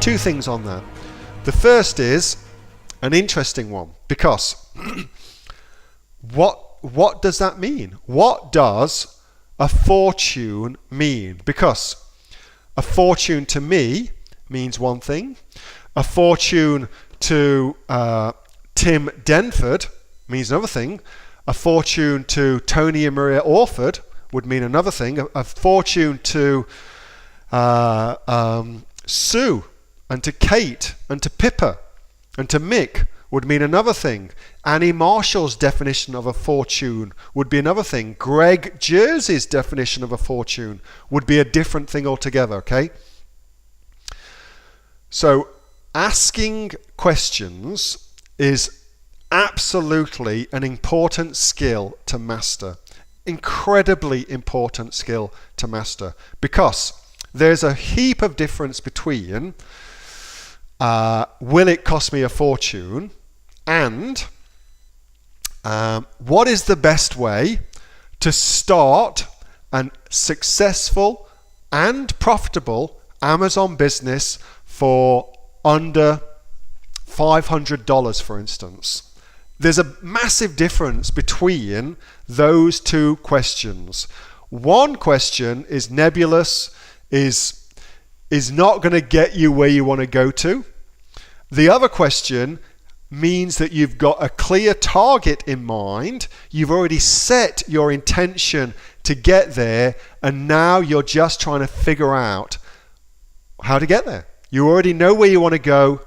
Two things on that. The first is an interesting one, because what does that mean? What does a fortune mean? Because a fortune to me means one thing. A fortune to Tim Denford means another thing. A fortune to Tony and Maria Orford would mean another thing. A fortune to Sue and to Kate and to Pippa and to Mick would mean another thing. Annie Marshall's definition of a fortune would be another thing. Greg Jersey's definition of a fortune would be a different thing altogether, okay? So asking questions is absolutely an important skill to master. Incredibly important skill to master, because there's a heap of difference between will it cost me a fortune and what is the best way to start a successful and profitable Amazon business for under $500, for instance. There's a massive difference between those two questions. One question is nebulous, is not going to get you where you want to go to. The other question means that you've got a clear target in mind. You've already set your intention to get there, and now you're just trying to figure out how to get there. You already know where you want to go.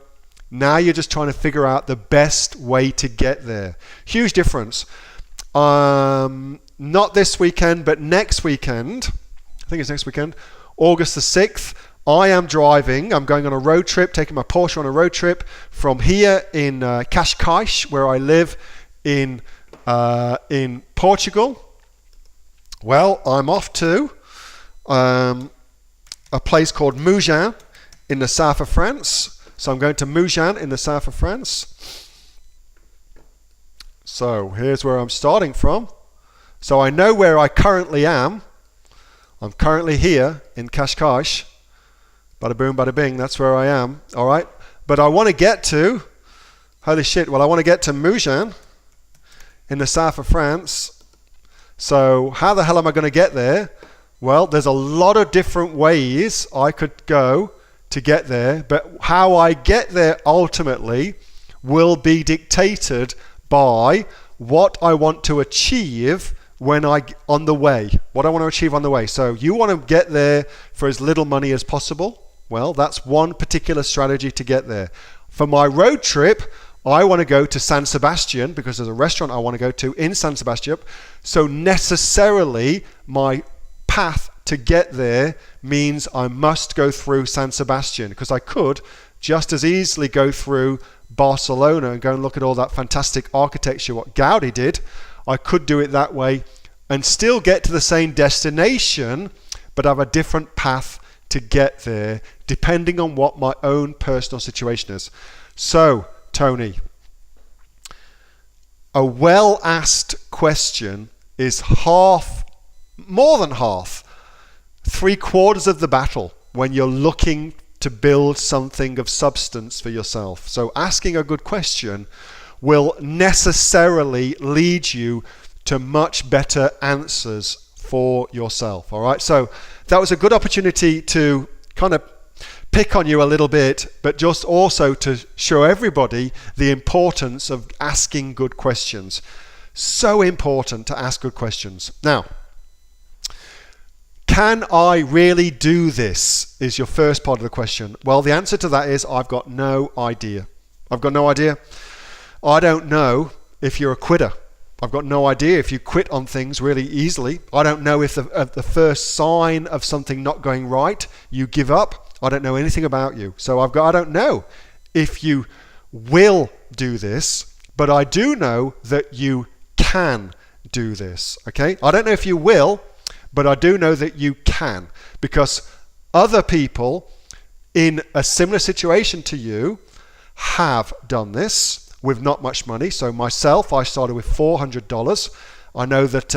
Now you're just trying to figure out the best way to get there. Huge difference. Not this weekend, but next weekend. I think it's next weekend, August the 6th. I am driving. I'm going on a road trip, taking my Porsche on a road trip from here in Cascais, where I live in Portugal. Well, I'm off to a place called Mougins in the south of France. So I'm going to Mougins in the south of France. So here's where I'm starting from. So I know where I currently am. I'm currently here in Cascais. Bada boom, bada bing, that's where I am. All right. But I want to get to, holy shit, well, I want to get to Mougins in the south of France. So how the hell am I going to get there? Well, there's a lot of different ways I could go to get there, but how I get there ultimately will be dictated by what I want to achieve when on the way. What I want to achieve on the way. So you want to get there for as little money as possible. Well, that's one particular strategy to get there. For my road trip, I want to go to San Sebastian because there's a restaurant I want to go to in San Sebastian. So necessarily my path to get there means I must go through San Sebastian, because I could just as easily go through Barcelona and go and look at all that fantastic architecture, what Gaudi did. I could do it that way and still get to the same destination, but have a different path to get there, depending on what my own personal situation is. So, Tony, a well-asked question is more than half, 3/4 of the battle when you're looking to build something of substance for yourself. So asking a good question will necessarily lead you to much better answers for yourself. All right. So that was a good opportunity to kind of pick on you a little bit, but just also to show everybody the importance of asking good questions. So important to ask good questions. Now, can I really do this? Is your first part of the question. Well, the answer to that is I've got no idea. I've got no idea. I don't know if you're a quitter. I've got no idea if you quit on things really easily. I don't know if the first sign of something not going right, you give up. I don't know anything about you. So I don't know if you will do this, but I do know that you can do this. Okay? I don't know if you will, but I do know that you can, because other people in a similar situation to you have done this with not much money. So myself, I started with $400. I know that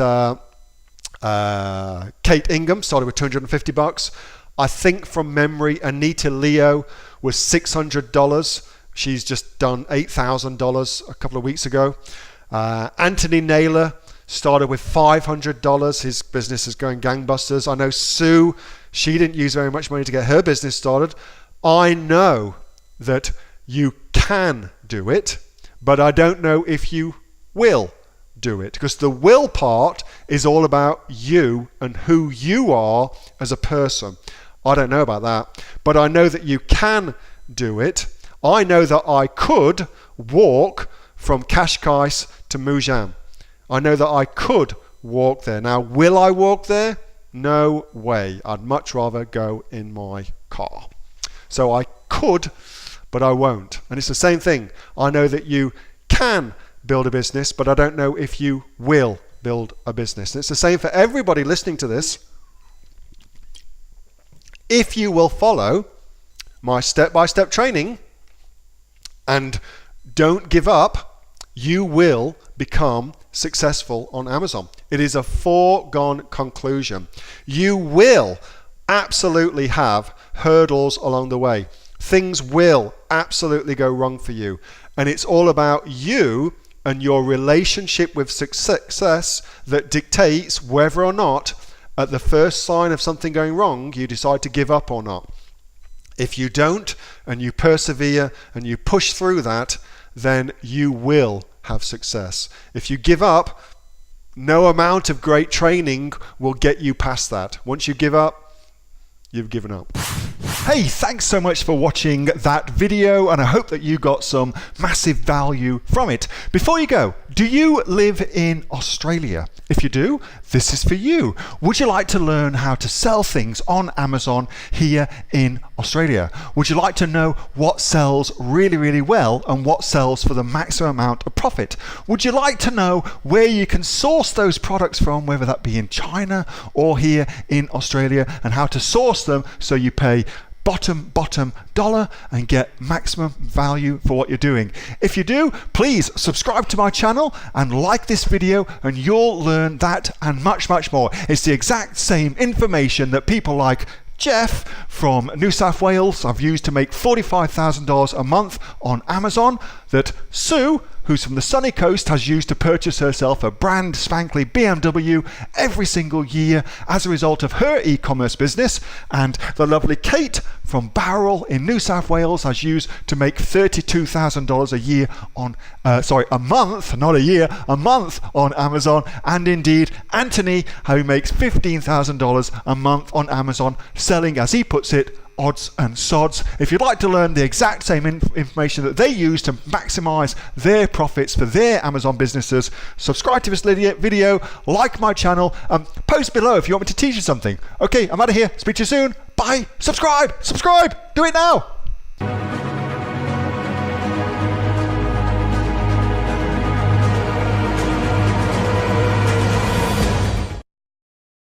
Kate Ingham started with $250. I think from memory, Anita Leo was $600. She's just done $8,000 a couple of weeks ago. Anthony Naylor started with $500. His business is going gangbusters. I know Sue, she didn't use very much money to get her business started. I know that you can do it, but I don't know if you will do it, because the will part is all about you and who you are as a person. I don't know about that, but I know that you can do it. I know that I could walk from Qashqai to Mujam. I know that I could walk there. Now, will I walk there? No way. I'd much rather go in my car. So I could, but I won't. And it's the same thing. I know that you can build a business, but I don't know if you will build a business. And it's the same for everybody listening to this. If you will follow my step-by-step training and don't give up, you will become successful on Amazon. It is a foregone conclusion. You will absolutely have hurdles along the way. Things will absolutely go wrong for you. And it's all about you and your relationship with success that dictates whether or not at the first sign of something going wrong you decide to give up or not. If you don't and you persevere and you push through that, then you will have success. If you give up, no amount of great training will get you past that. Once you give up, you've given up. Hey, thanks so much for watching that video, and I hope that you got some massive value from it. Before you go, do you live in Australia? If you do, this is for you. Would you like to learn how to sell things on Amazon here in Australia? Would you like to know what sells really, really well and what sells for the maximum amount of profit? Would you like to know where you can source those products from, whether that be in China or here in Australia, and how to source them so you pay bottom dollar and get maximum value for what you're doing? If you do, please subscribe to my channel and like this video, and you'll learn that and much more. It's the exact same information that people like Jeff from New South Wales have used to make $45,000 a month on Amazon, that Sue, who's from the sunny coast, has used to purchase herself a brand spankly BMW every single year as a result of her e-commerce business, and the lovely Kate from Bowral in New South Wales has used to make $32,000 a year on, a month, not a year, a month on Amazon, and indeed Anthony, who makes $15,000 a month on Amazon, selling, as he puts it, odds and sods. If you'd like to learn the exact same information that they use to maximize their profits for their Amazon businesses, subscribe to this video, like my channel, post below if you want me to teach you something. Okay, I'm out of here. Speak to you soon. Bye. Subscribe. Do it now.